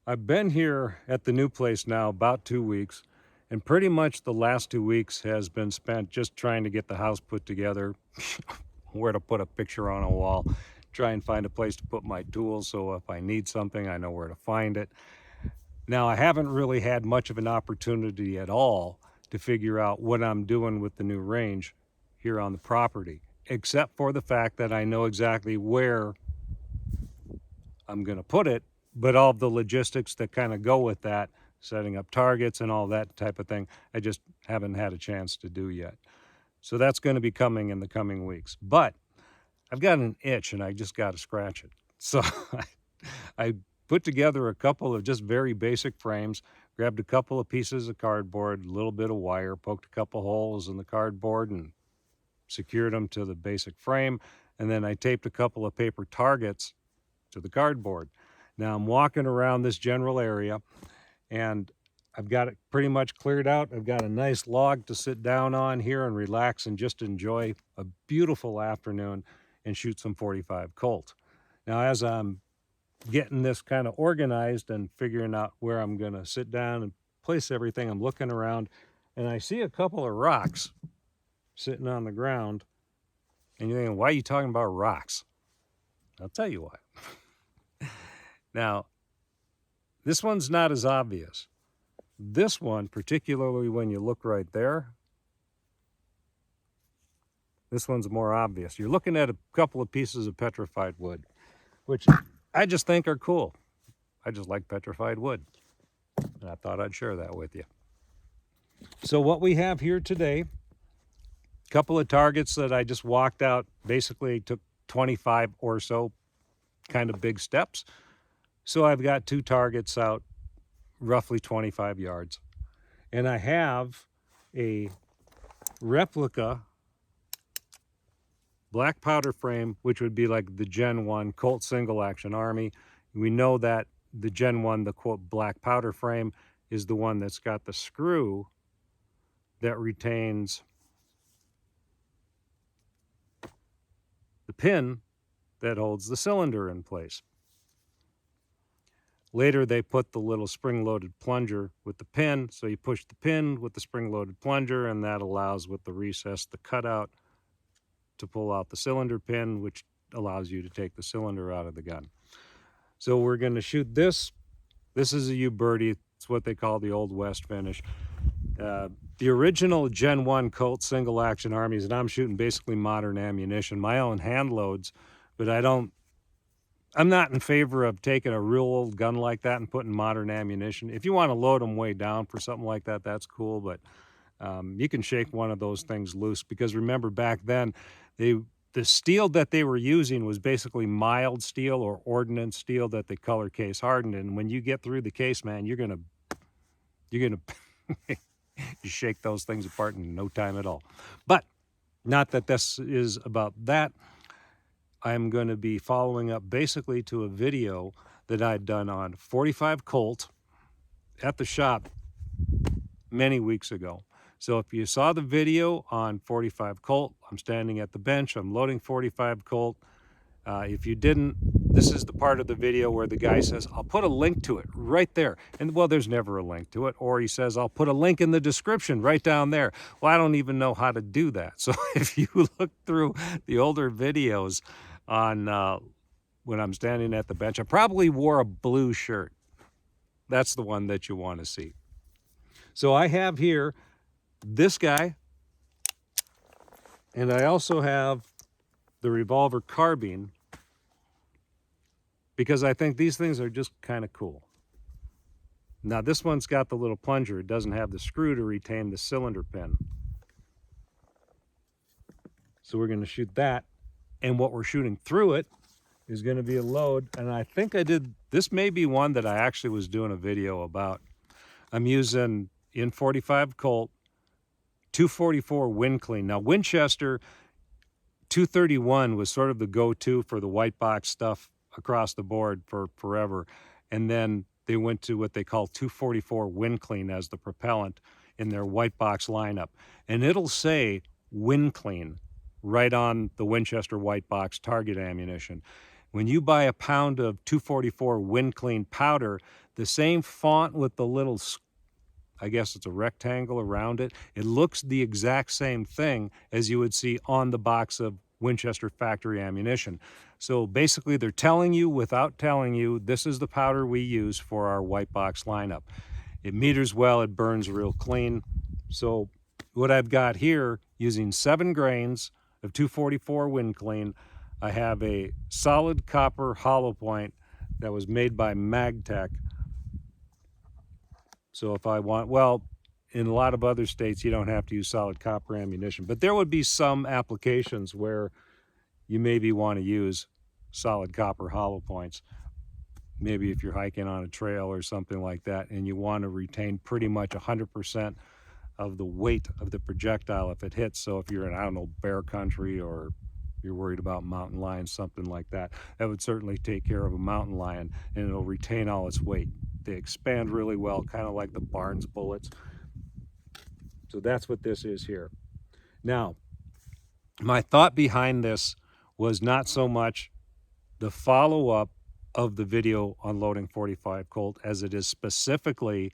I've been here at the new place now about 2 weeks, and pretty much the last 2 weeks has been spent just trying to get the house put together, where to put a picture on a wall, try and find a place to put my tools so if I need something, I know where to find it. Now, I haven't really had much of an opportunity at all to figure out what I'm doing with the new range here on the property, except for the fact that I know exactly where I'm going to put it, but all of the logistics that kind of go with that, setting up targets and all that type of thing, I just haven't had a chance to do yet. So that's going to be coming in the coming weeks. But I've got an itch and I just got to scratch it. So I put together a couple of just very basic frames, grabbed a couple of pieces of cardboard, a little bit of wire, poked a couple holes in the cardboard and secured them to the basic frame. And then I taped a couple of paper targets to the cardboard. Now I'm walking around this general area and I've got it pretty much cleared out. I've got a nice log to sit down on here and relax and just enjoy a beautiful afternoon and shoot some 45 Colt. Now, as I'm getting this kind of organized and figuring out where I'm going to sit down and place everything, I'm looking around and I see a couple of rocks sitting on the ground. And you're thinking, why are you talking about rocks? I'll tell you why. Now, this one's not as obvious. This one, particularly when you look right there, this one's more obvious. You're looking at a couple of pieces of petrified wood, which I just think are cool. I just like petrified wood. And I thought I'd share that with you. So what we have here today, a couple of targets that I just walked out, basically took 25 or so kind of big steps. So I've got 2 targets out, roughly 25 yards. And I have a replica black powder frame, which would be like the Gen 1 Colt single action Army. We know that the Gen 1, the quote black powder frame, is the one that's got the screw that retains the pin that holds the cylinder in place. Later, they put the little spring-loaded plunger with the pin, so you push the pin with the spring-loaded plunger, and that allows, with the recess, the cutout, to pull out the cylinder pin, which allows you to take the cylinder out of the gun. So we're going to shoot this. This is a U-birdie. It's what they call the Old West finish. The original Gen 1 Colt single-action Armies, and I'm shooting basically modern ammunition, my own hand loads, but I'm not in favor of taking a real old gun like that and putting modern ammunition. If you want to load them way down for something like that, that's cool, but you can shake one of those things loose, because remember back then, the steel that they were using was basically mild steel or ordnance steel that they color case hardened, and when you get through the case, man, you're gonna you shake those things apart in no time at all. But not that this is about that. I'm going to be following up basically to a video that I'd done on 45 Colt at the shop many weeks ago. So if you saw the video on 45 Colt, I'm standing at the bench, I'm loading 45 Colt. If you didn't, this is the part of the video where the guy says, I'll put a link to it right there. And well, there's never a link to it. Or he says, I'll put a link in the description right down there. Well, I don't even know how to do that. So if you look through the older videos on when I'm standing at the bench, I probably wore a blue shirt. That's the one that you want to see. So I have here this guy, and I also have the revolver carbine, because I think these things are just kind of cool. Now this one's got the little plunger. It doesn't have the screw to retain the cylinder pin. So we're going to shoot that, and what we're shooting through it is going to be a load, and I think this may be one that I actually was doing a video about. I'm using, in 45 Colt, 244 wind clean. Now Winchester 231 was sort of the go-to for the white box stuff across the board for forever, and then they went to what they call 244 wind clean as the propellant in their white box lineup, and it'll say wind clean right on the Winchester white box target ammunition. When you buy a pound of 244 wind clean powder, the same font with the little, I guess it's a rectangle around it, it looks the exact same thing as you would see on the box of Winchester factory ammunition. So basically they're telling you without telling you, this is the powder we use for our white box lineup. It meters well, it burns real clean. So what I've got here, using 7 grains of 244 wind clean, I have a solid copper hollow point that was made by Magtech. So if I want, well, in a lot of other states, you don't have to use solid copper ammunition, but there would be some applications where you maybe want to use solid copper hollow points. Maybe if you're hiking on a trail or something like that, and you want to retain pretty much 100% of the weight of the projectile if it hits. So if you're in, I don't know, bear country, or you're worried about mountain lions, something like that, that would certainly take care of a mountain lion, and it'll retain all its weight. They expand really well, kind of like the Barnes bullets. So that's what this is here. Now, my thought behind this was not so much the follow-up of the video on loading 45 Colt as it is specifically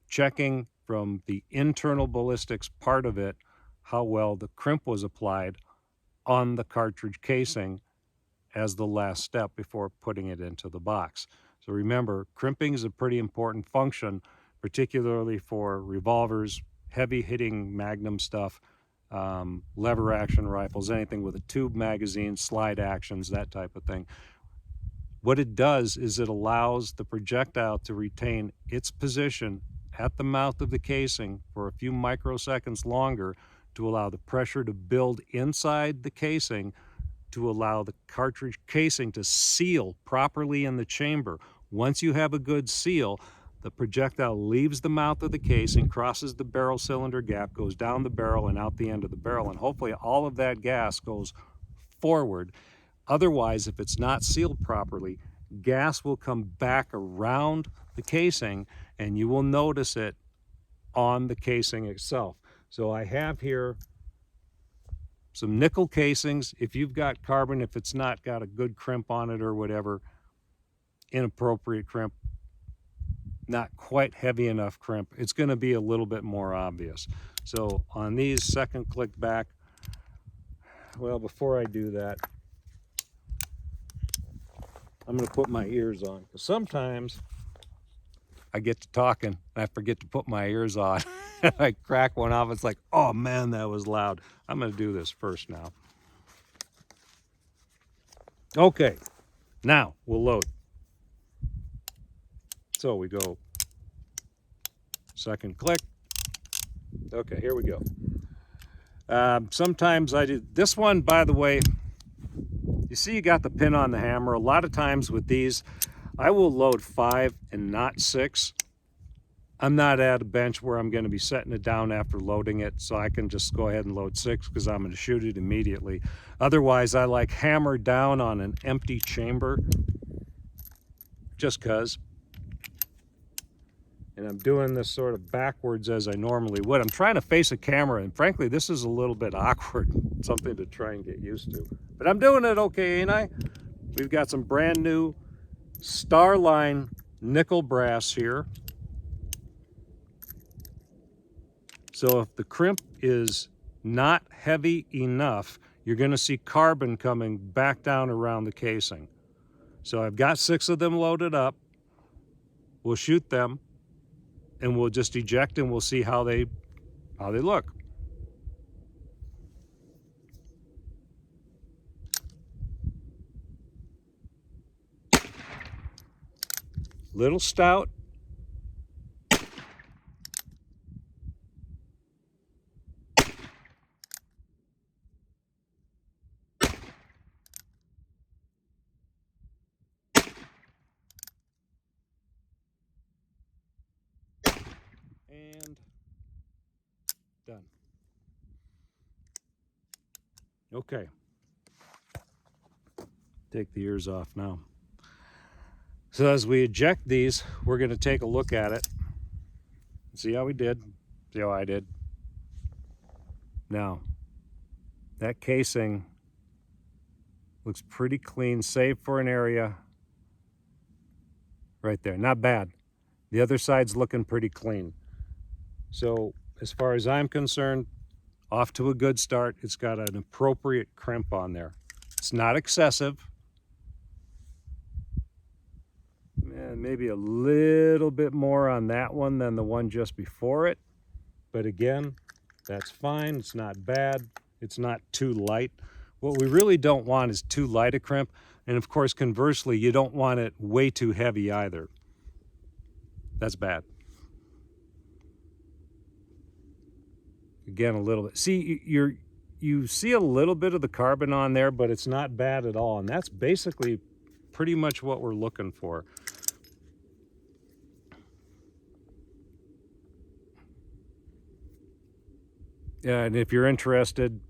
checking from the internal ballistics part of it how well the crimp was applied on the cartridge casing as the last step before putting it into the box. So remember, crimping is a pretty important function, particularly for revolvers, heavy hitting magnum stuff, lever action rifles, anything with a tube magazine, slide actions, that type of thing. What it does is it allows the projectile to retain its position at the mouth of the casing for a few microseconds longer to allow the pressure to build inside the casing, to allow the cartridge casing to seal properly in the chamber. Once you have a good seal, the projectile leaves the mouth of the casing, crosses the barrel cylinder gap, goes down the barrel and out the end of the barrel, and hopefully all of that gas goes forward. Otherwise, if it's not sealed properly, gas will come back around the casing and you will notice it on the casing itself. So I have here some nickel casings. If you've got carbon, if it's not got a good crimp on it or whatever, inappropriate crimp, not quite heavy enough crimp, it's going to be a little bit more obvious. So on these, second click back. Well, before I do that, I'm going to put my ears on, because sometimes I get to talking and I forget to put my ears on. I crack one off, it's like, oh man, that was loud. I'm going to do this first now. Okay, now we'll load. So we go second click. Okay, here we go. Sometimes I do this one, by the way. You see you got the pin on the hammer. A lot of times with these, I will load 5 and not 6. I'm not at a bench where I'm going to be setting it down after loading it, so I can just go ahead and load 6 because I'm going to shoot it immediately. Otherwise, I like hammer down on an empty chamber, just because. And I'm doing this sort of backwards as I normally would. I'm trying to face a camera, and frankly, this is a little bit awkward, something to try and get used to. But I'm doing it okay, ain't I? We've got some brand new Starline nickel brass here. So if the crimp is not heavy enough, you're going to see carbon coming back down around the casing. So I've got 6 of them loaded up. We'll shoot them, and we'll just eject, and we'll see how they look. Little stout. And done. Okay. Take the ears off now. So as we eject these, we're going to take a look at it. See how we did. See how I did. Now, that casing Looks pretty clean, save for an area right there. Not bad. The other side's looking pretty clean. So as far as I'm concerned, off to a good start. It's got an appropriate crimp on there. It's not excessive. Maybe a little bit more on that one than the one just before it. But again, that's fine. It's not bad. It's not too light. What we really don't want is too light a crimp. And of course, conversely, you don't want it way too heavy either. That's bad. Again, a little bit. See, you see a little bit of the carbon on there, but it's not bad at all. And that's basically pretty much what we're looking for. And if you're interested,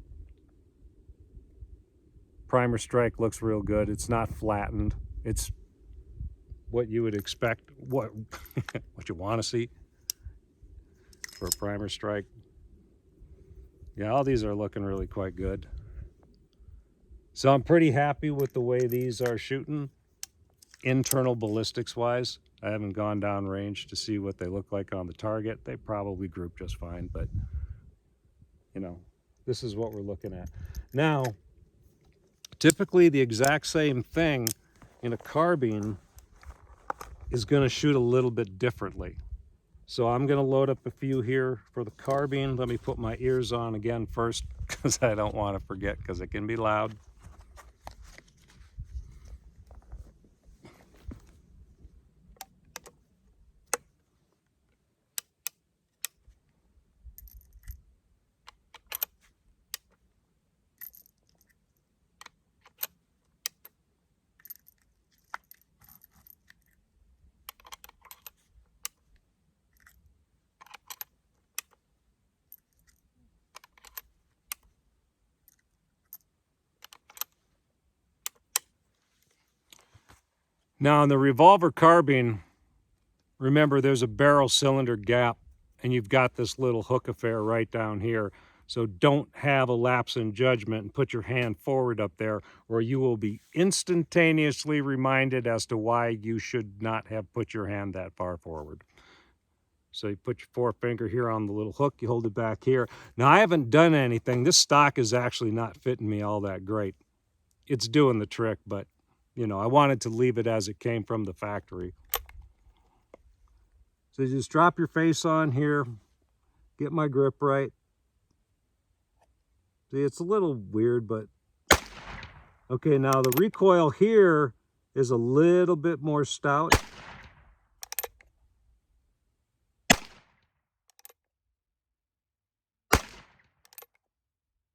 primer strike looks real good. It's not flattened. It's what you would expect, what you want to see for a primer strike. Yeah, all these are looking really quite good. So I'm pretty happy with the way these are shooting, internal ballistics wise. I haven't gone down range to see what they look like on the target. They probably group just fine, but you know, this is what we're looking at. Now, typically the exact same thing in a carbine is going to shoot a little bit differently. So I'm going to load up a few here for the carbine. Let me put my ears on again first because I don't want to forget because it can be loud. Now on the revolver carbine, remember there's a barrel cylinder gap and you've got this little hook affair right down here. So don't have a lapse in judgment and put your hand forward up there or you will be instantaneously reminded as to why you should not have put your hand that far forward. So you put your forefinger here on the little hook, you hold it back here. Now I haven't done anything. This stock is actually not fitting me all that great. It's doing the trick, but you know, I wanted to leave it as it came from the factory. So you just drop your face on here, get my grip right. See, it's a little weird, but okay, now the recoil here is a little bit more stout.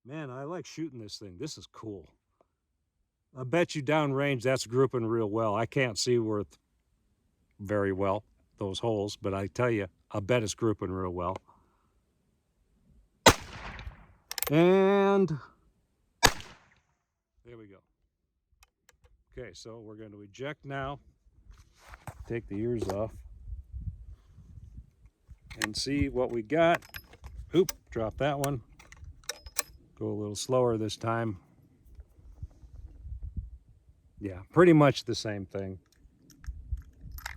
Man, I like shooting this thing. This is cool. I bet you downrange that's grouping real well. I can't see worth very well those holes, but I tell you, I bet it's grouping real well. And there we go. Okay, so we're going to eject now. Take the ears off and see what we got. Oop, drop that one. Go a little slower this time. Yeah, pretty much the same thing.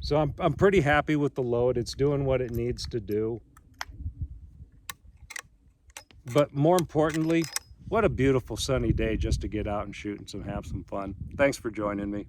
So I'm pretty happy with the load. It's doing what it needs to do. But more importantly, what a beautiful sunny day just to get out and shoot and have some fun. Thanks for joining me.